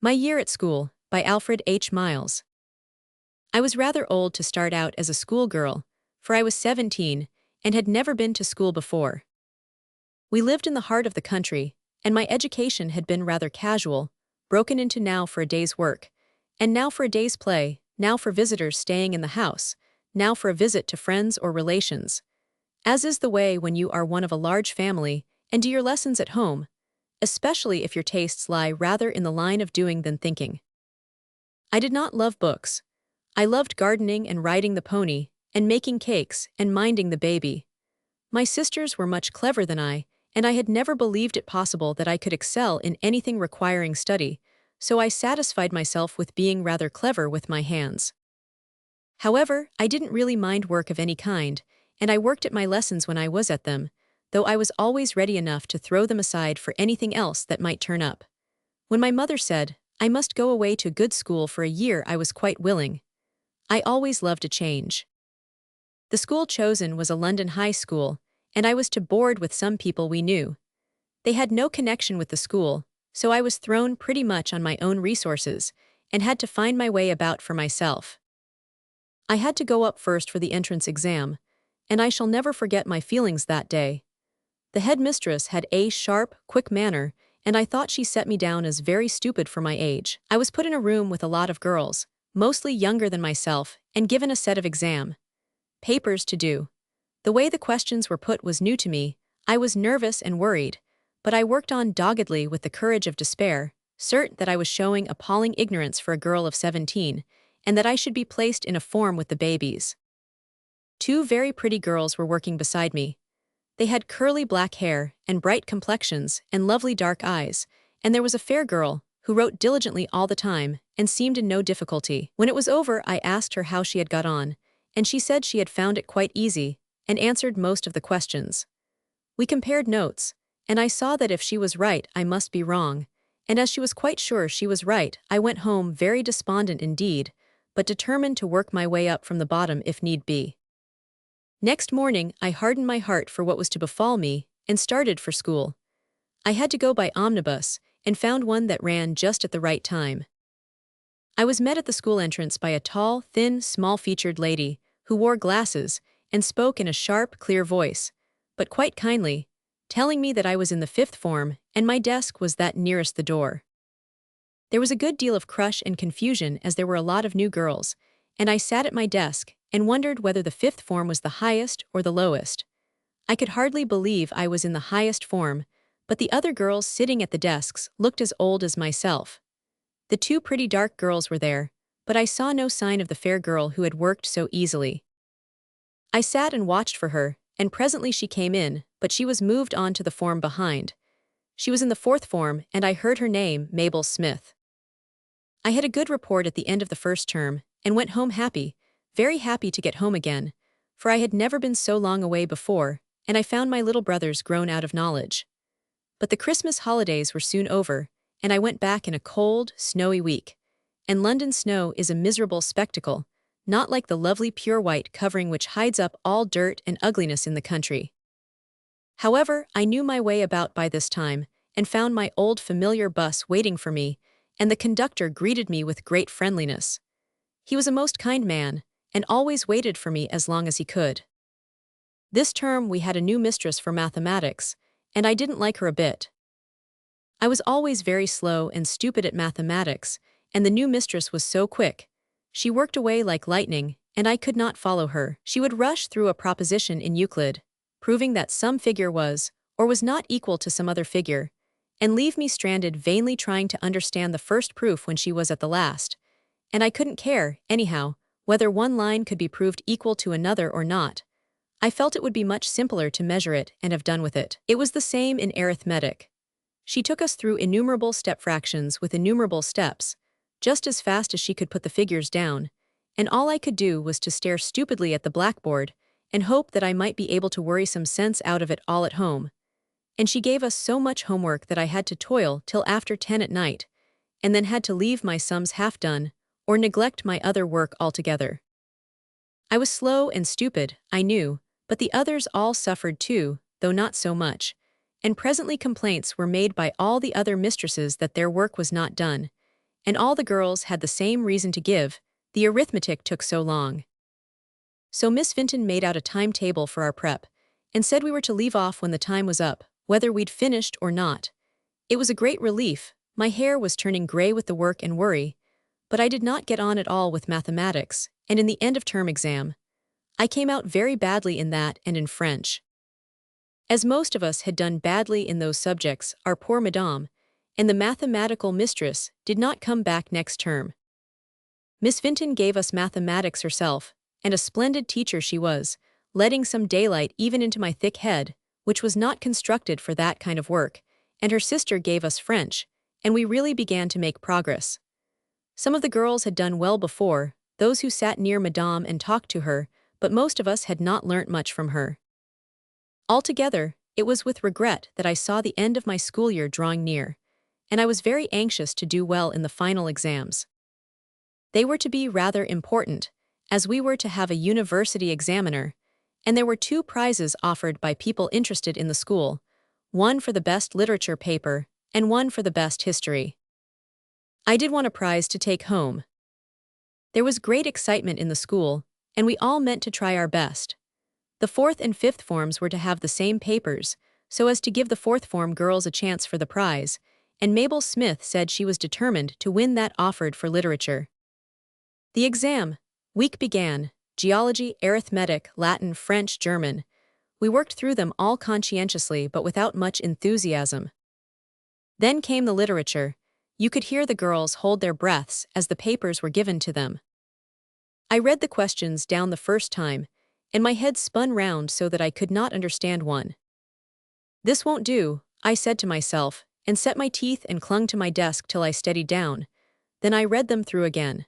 My Year at School, by Alfred H. Miles. I was rather old to start out as a schoolgirl, for I was 17 and had never been to school before. We lived in the heart of the country, and my education had been rather casual, broken into now for a day's work, and now for a day's play, now for visitors staying in the house, now for a visit to friends or relations. As is the way when you are one of a large family and do your lessons at home, especially if your tastes lie rather in the line of doing than thinking. I did not love books. I loved gardening and riding the pony, and making cakes and minding the baby. My sisters were much cleverer than I, and I had never believed it possible that I could excel in anything requiring study, so I satisfied myself with being rather clever with my hands. However, I didn't really mind work of any kind, and I worked at my lessons when I was at them, though I was always ready enough to throw them aside for anything else that might turn up. When my mother said I must go away to good school for a year, I was quite willing. I always loved a change. The school chosen was a London high school, and I was to board with some people we knew. They had no connection with the school, so I was thrown pretty much on my own resources and had to find my way about for myself. I had to go up first for the entrance exam, and I shall never forget my feelings that day. The headmistress had a sharp, quick manner, and I thought she set me down as very stupid for my age. I was put in a room with a lot of girls, mostly younger than myself, and given a set of exam papers to do. The way the questions were put was new to me. I was nervous and worried, but I worked on doggedly with the courage of despair, certain that I was showing appalling ignorance for a girl of 17, and that I should be placed in a form with the babies. Two very pretty girls were working beside me. They had curly black hair and bright complexions and lovely dark eyes, and there was a fair girl who wrote diligently all the time and seemed in no difficulty. When it was over, I asked her how she had got on, and she said she had found it quite easy and answered most of the questions. We compared notes, and I saw that if she was right, I must be wrong, and as she was quite sure she was right, I went home very despondent indeed, but determined to work my way up from the bottom if need be. Next morning, I hardened my heart for what was to befall me and started for school. I had to go by omnibus and found one that ran just at the right time. I was met at the school entrance by a tall, thin, small-featured lady who wore glasses and spoke in a sharp, clear voice, but quite kindly, telling me that I was in the 5th form and my desk was that nearest the door. There was a good deal of crush and confusion as there were a lot of new girls, and I sat at my desk and wondered whether the 5th form was the highest or the lowest. I could hardly believe I was in the highest form, but the other girls sitting at the desks looked as old as myself. The two pretty dark girls were there, but I saw no sign of the fair girl who had worked so easily. I sat and watched for her, and presently she came in, but she was moved on to the form behind. She was in the 4th form, and I heard her name, Mabel Smith. I had a good report at the end of the first term, and went home happy, very happy to get home again, for I had never been so long away before, and I found my little brothers grown out of knowledge. But the Christmas holidays were soon over, and I went back in a cold, snowy week. And London snow is a miserable spectacle, not like the lovely pure white covering which hides up all dirt and ugliness in the country. However, I knew my way about by this time, and found my old familiar bus waiting for me, and the conductor greeted me with great friendliness. He was a most kind man, and always waited for me as long as he could. This term we had a new mistress for mathematics, and I didn't like her a bit. I was always very slow and stupid at mathematics, and the new mistress was so quick. She worked away like lightning, and I could not follow her. She would rush through a proposition in Euclid, proving that some figure was, or was not equal to some other figure, and leave me stranded vainly trying to understand the first proof when she was at the last. And I couldn't care, anyhow, whether one line could be proved equal to another or not. I felt it would be much simpler to measure it and have done with it. It was the same in arithmetic. She took us through innumerable step fractions with innumerable steps, just as fast as she could put the figures down, and all I could do was to stare stupidly at the blackboard and hope that I might be able to worry some sense out of it all at home. And she gave us so much homework that I had to toil till after 10 at night, and then had to leave my sums half done, or neglect my other work altogether. I was slow and stupid, I knew, but the others all suffered too, though not so much, and presently complaints were made by all the other mistresses that their work was not done, and all the girls had the same reason to give. The arithmetic took so long. So Miss Vinton made out a timetable for our prep and said we were to leave off when the time was up, whether we'd finished or not. It was a great relief. My hair was turning gray with the work and worry, but I did not get on at all with mathematics, and in the end-of-term exam, I came out very badly in that and in French. As most of us had done badly in those subjects, our poor madame, and the mathematical mistress did not come back next term. Miss Vinton gave us mathematics herself, and a splendid teacher she was, letting some daylight even into my thick head, which was not constructed for that kind of work, and her sister gave us French, and we really began to make progress. Some of the girls had done well before, those who sat near Madame and talked to her, but most of us had not learnt much from her. Altogether, it was with regret that I saw the end of my school year drawing near, and I was very anxious to do well in the final exams. They were to be rather important, as we were to have a university examiner, and there were 2 prizes offered by people interested in the school, one for the best literature paper and one for the best history. I did want a prize to take home. There was great excitement in the school, and we all meant to try our best. The 4th and 5th forms were to have the same papers, so as to give the 4th form girls a chance for the prize, and Mabel Smith said she was determined to win that offered for literature. The exam week began: geology, arithmetic, Latin, French, German. We worked through them all conscientiously but without much enthusiasm. Then came the literature. You could hear the girls hold their breaths as the papers were given to them. I read the questions down the first time, and my head spun round so that I could not understand one. This won't do, I said to myself, and set my teeth and clung to my desk till I steadied down. Then I read them through again.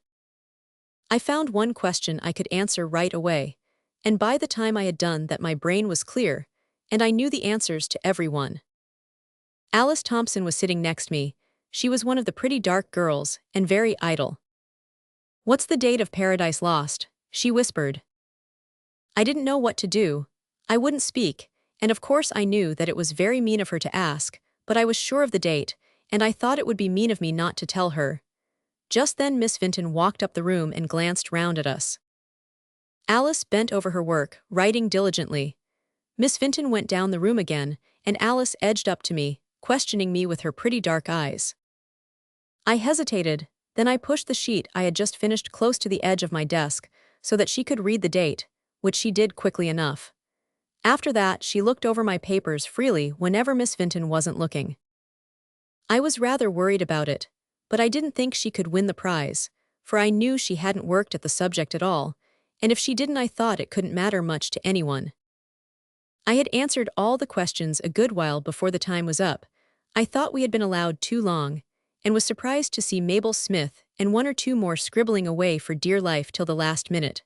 I found one question I could answer right away, and by the time I had done that my brain was clear, and I knew the answers to every one. Alice Thompson was sitting next me. She was one of the pretty dark girls, and very idle. "What's the date of Paradise Lost?" she whispered. I didn't know what to do. I wouldn't speak, and of course I knew that it was very mean of her to ask, but I was sure of the date, and I thought it would be mean of me not to tell her. Just then Miss Vinton walked up the room and glanced round at us. Alice bent over her work, writing diligently. Miss Vinton went down the room again, and Alice edged up to me, questioning me with her pretty dark eyes. I hesitated, then I pushed the sheet I had just finished close to the edge of my desk, so that she could read the date, which she did quickly enough. After that, she looked over my papers freely whenever Miss Vinton wasn't looking. I was rather worried about it, but I didn't think she could win the prize, for I knew she hadn't worked at the subject at all, and if she didn't I thought it couldn't matter much to anyone. I had answered all the questions a good while before the time was up. I thought we had been allowed too long, and was surprised to see Mabel Smith and 1 or 2 more scribbling away for dear life till the last minute.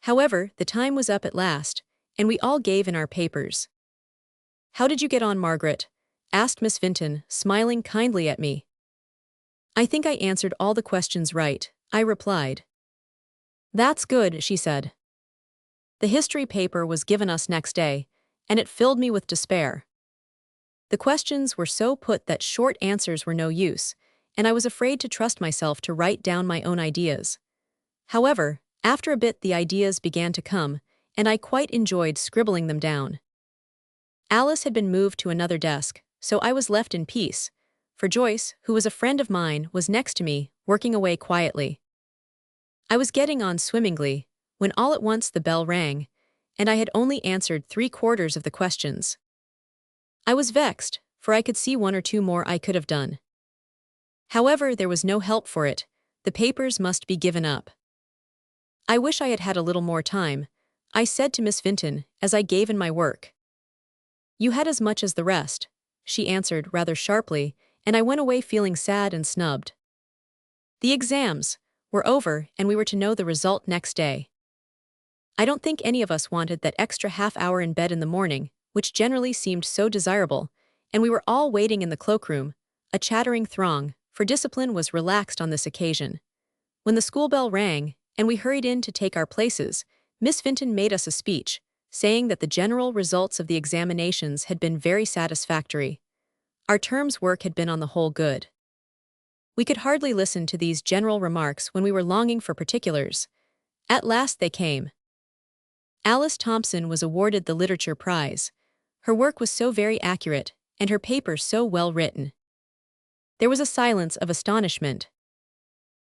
However, the time was up at last, and we all gave in our papers. "How did you get on, Margaret?" asked Miss Vinton, smiling kindly at me. "I think I answered all the questions right," I replied. "That's good," she said. The history paper was given us next day, and it filled me with despair. The questions were so put that short answers were no use, and I was afraid to trust myself to write down my own ideas. However, after a bit the ideas began to come, and I quite enjoyed scribbling them down. Alice had been moved to another desk, so I was left in peace, for Joyce, who was a friend of mine, was next to me, working away quietly. I was getting on swimmingly, when all at once the bell rang, and I had only answered 3/4 of the questions. I was vexed, for I could see 1 or 2 more I could have done. However, there was no help for it. The papers must be given up. "I wish I had had a little more time," I said to Miss Vinton, as I gave in my work. "You had as much as the rest," she answered rather sharply, and I went away feeling sad and snubbed. The exams were over, and we were to know the result next day. I don't think any of us wanted that extra half-hour in bed in the morning, which generally seemed so desirable, and we were all waiting in the cloakroom, a chattering throng, for discipline was relaxed on this occasion. When the school bell rang, and we hurried in to take our places, Miss Vinton made us a speech, saying that the general results of the examinations had been very satisfactory. Our term's work had been on the whole good. We could hardly listen to these general remarks when we were longing for particulars. At last they came. Alice Thompson was awarded the Literature Prize. Her work was so very accurate, and her paper so well written. There was a silence of astonishment.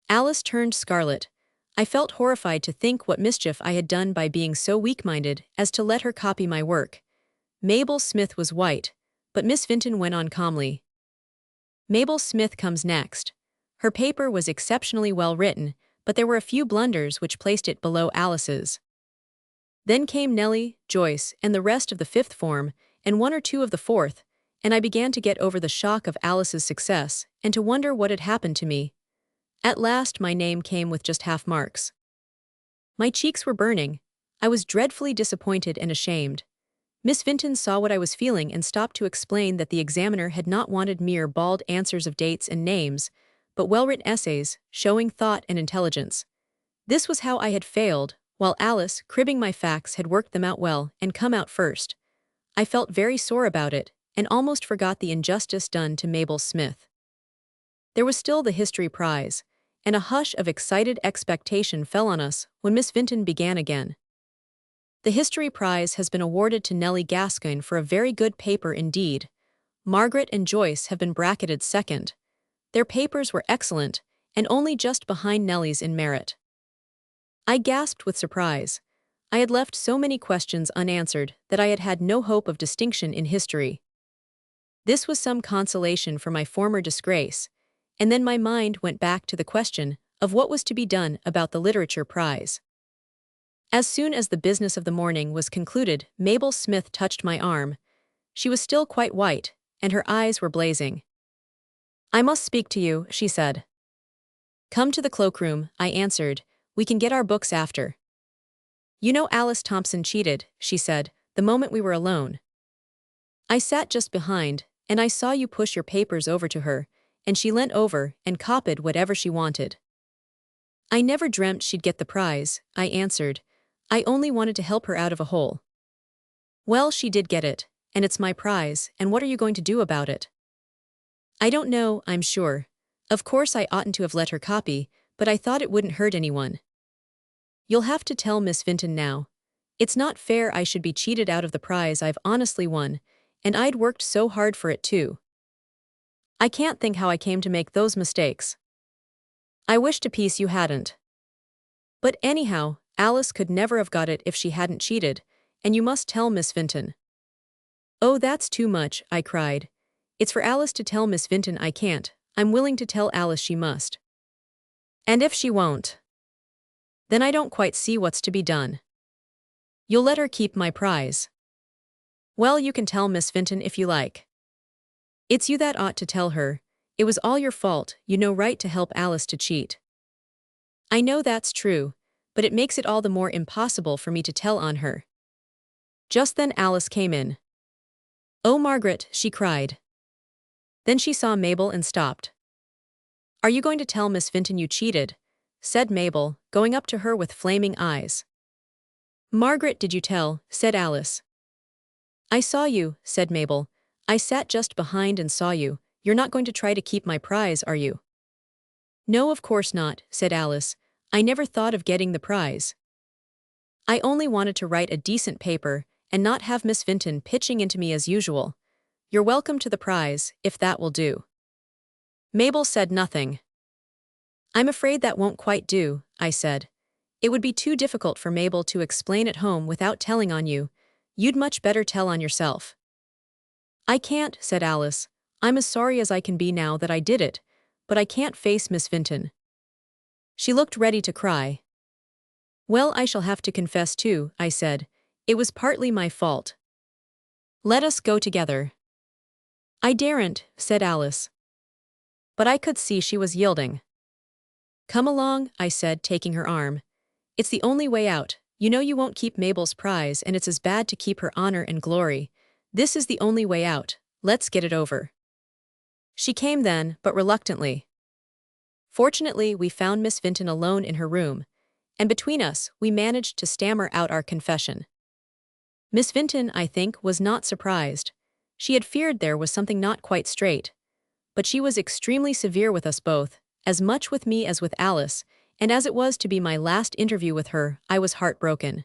Alice turned scarlet. I felt horrified to think what mischief I had done by being so weak-minded as to let her copy my work. Mabel Smith was white, but Miss Vinton went on calmly. Mabel Smith comes next. Her paper was exceptionally well written, but there were a few blunders which placed it below Alice's. Then came Nellie, Joyce, and the rest of the fifth form, and one or two of the fourth, and I began to get over the shock of Alice's success, and to wonder what had happened to me. At last my name came with just half marks. My cheeks were burning. I was dreadfully disappointed and ashamed. Miss Vinton saw what I was feeling and stopped to explain that the examiner had not wanted mere bald answers of dates and names, but well-written essays, showing thought and intelligence. This was how I had failed, while Alice, cribbing my facts, had worked them out well and come out first. I felt very sore about it, and almost forgot the injustice done to Mabel Smith. There was still the history prize, and a hush of excited expectation fell on us when Miss Vinton began again. The history prize has been awarded to Nellie Gascoigne for a very good paper indeed. Margaret and Joyce have been bracketed second. Their papers were excellent, and only just behind Nellie's in merit. I gasped with surprise. I had left so many questions unanswered that I had had no hope of distinction in history. This was some consolation for my former disgrace, and then my mind went back to the question of what was to be done about the literature prize. As soon as the business of the morning was concluded, Mabel Smith touched my arm. She was still quite white, and her eyes were blazing. "I must speak to you," she said. "Come to the cloakroom," I answered. "We can get our books after." "You know Alice Thompson cheated," she said, the moment we were alone. "I sat just behind, and I saw you push your papers over to her, and she leant over and copied whatever she wanted." "I never dreamt she'd get the prize," I answered. "I only wanted to help her out of a hole." "Well, she did get it, and it's my prize, and what are you going to do about it?" "I don't know, I'm sure. Of course I oughtn't to have let her copy, but I thought it wouldn't hurt anyone." "You'll have to tell Miss Vinton now. It's not fair I should be cheated out of the prize I've honestly won, and I'd worked so hard for it too. I can't think how I came to make those mistakes. I wish to piece you hadn't. But anyhow, Alice could never have got it if she hadn't cheated, and you must tell Miss Vinton." "Oh, that's too much," I cried. "It's for Alice to tell Miss Vinton I can't. I'm willing to tell Alice she must." "And if she won't?" "Then I don't quite see what's to be done." "You'll let her keep my prize." "Well, you can tell Miss Vinton if you like." "It's you that ought to tell her. It was all your fault, you no right to help Alice to cheat." "I know that's true, but it makes it all the more impossible for me to tell on her." Just then Alice came in. "Oh, Margaret," she cried. Then she saw Mabel and stopped. "Are you going to tell Miss Vinton you cheated?" said Mabel, going up to her with flaming eyes. "Margaret, did you tell?" said Alice. "I saw you," said Mabel. "I sat just behind and saw you. You're not going to try to keep my prize, are you?" "No, of course not," said Alice. "I never thought of getting the prize. I only wanted to write a decent paper and not have Miss Vinton pitching into me as usual. You're welcome to the prize, if that will do." Mabel said nothing. "I'm afraid that won't quite do," I said. "It would be too difficult for Mabel to explain at home without telling on you. You'd much better tell on yourself." "I can't," said Alice. "I'm as sorry as I can be now that I did it, but I can't face Miss Vinton." She looked ready to cry. "Well, I shall have to confess too," I said. "It was partly my fault. Let us go together." "I daren't," said Alice. But I could see she was yielding. "Come along," I said, taking her arm. "It's the only way out. You know you won't keep Mabel's prize, and it's as bad to keep her honor and glory. This is the only way out. Let's get it over." She came then, but reluctantly. Fortunately, we found Miss Vinton alone in her room, and between us, we managed to stammer out our confession. Miss Vinton, I think, was not surprised. She had feared there was something not quite straight. but she was extremely severe with us both, as much with me as with Alice, and as it was to be my last interview with her, I was heartbroken.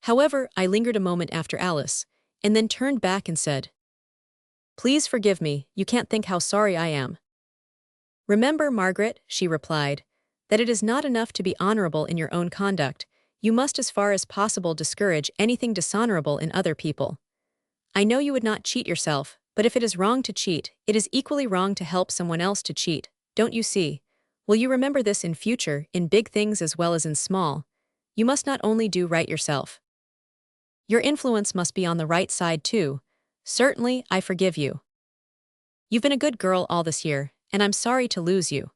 However, I lingered a moment after Alice, and then turned back and said, "Please forgive me, you can't think how sorry I am." "Remember, Margaret," she replied, "that it is not enough to be honorable in your own conduct, you must as far as possible discourage anything dishonorable in other people. I know you would not cheat yourself, but if it is wrong to cheat, it is equally wrong to help someone else to cheat, don't you see? Will you remember this in future, in big things as well as in small? You must not only do right yourself. Your influence must be on the right side too. Certainly, I forgive you. You've been a good girl all this year, and I'm sorry to lose you."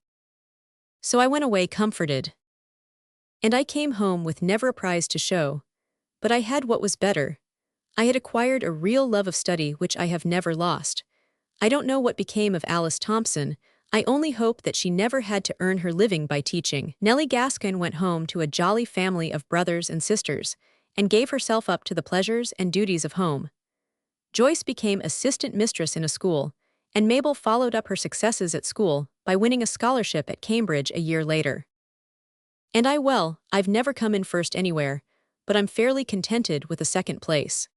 So I went away comforted. And I came home with never a prize to show. But I had what was better. I had acquired a real love of study which I have never lost. I don't know what became of Alice Thompson. I only hope that she never had to earn her living by teaching. Nellie Gaskin went home to a jolly family of brothers and sisters, and gave herself up to the pleasures and duties of home. Joyce became assistant mistress in a school, and Mabel followed up her successes at school by winning a scholarship at Cambridge a year later. And I've never come in first anywhere, but I'm fairly contented with a second place.